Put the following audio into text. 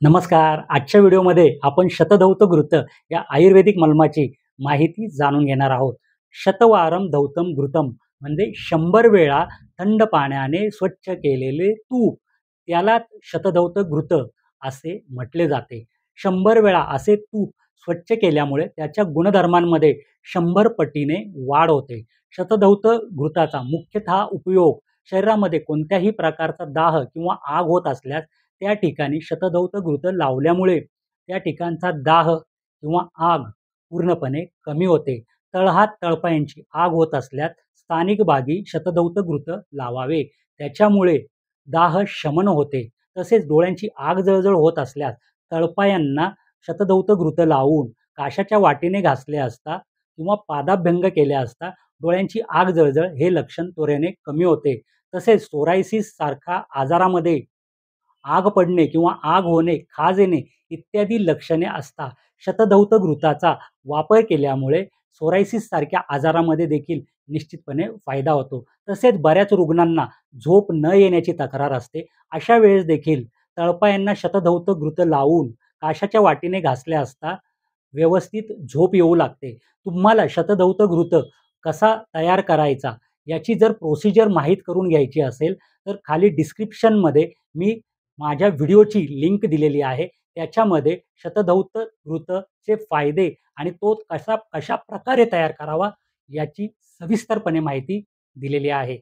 नमस्कार. आजच्या व्हिडिओमध्ये आपण शतधौत घृत या आयुर्वेदिक मलमाची माहिती जाणून घेणार आहोत. शतवारम धौतम घृतम म्हणजे 100 वेळा थंड पाण्याने स्वच्छ केलेले तूप, त्याला शतधौत घृत असे म्हटले जाते. 100 वेळा असे तूप स्वच्छ केल्यामुळे त्याच्या गुणधर्मांमध्ये 100 पटीने वाढ होते. शतधौत घृताचा मुख्यतः उपयोग शरीरामध्ये कोणत्याही प्रकारचा दाह किंवा आग होत असल्यास त्या ठिकाणी शतधौत घृत लावल्यामुळे त्या ठिकाणचा दाह किंवा आग पूर्णपणे कमी होते. तळहात तळपायांची आग होत असल्यास स्थानिक भागी शतधौत घृत लावावे. त्याच्यामुळे दाह शमन होते. तसेच डोळ्यांची आग जळजळ होत असल्यास तळपायांना शतधौत घृत लावून काशाच्या वाटीने घासले असता किंवा पादाभ्यंग केले असता डोळ्यांची आग जळजळ हे लक्षण त्वरेने कमी होते. तसेच सोरायसिस सारखा आजारामध्ये आग पडणे किंवा आग होणे, खाज येणे इत्यादी लक्षणे असतात. शतधौत घृताचा वापर केल्यामुळे सोरायसिस सारख्या आजारामध्ये देखील निश्चितपणे फायदा होतो. तसेच बऱ्याच रुग्णांना झोप न येण्याची तक्रार असते. अशा वेळेस देखील तळपायांना शतधौत घृत लावून काशाच्या वाटीने घासले असता व्यवस्थित झोप येऊ लागते. तुम्हाला शतधौत घृत कसा तयार करायचा याची जर प्रोसिजर माहीत करून घ्यायची असेल तर खाली डिस्क्रिप्शनमध्ये मी माझ्या व्हिडिओची लिंक दिलेली आहे. त्याच्यामध्ये शतधौत घृतचे फायदे आणि तो कशा प्रकारे तयार करावा याची सविस्तरपणे माहिती दिलेली आहे.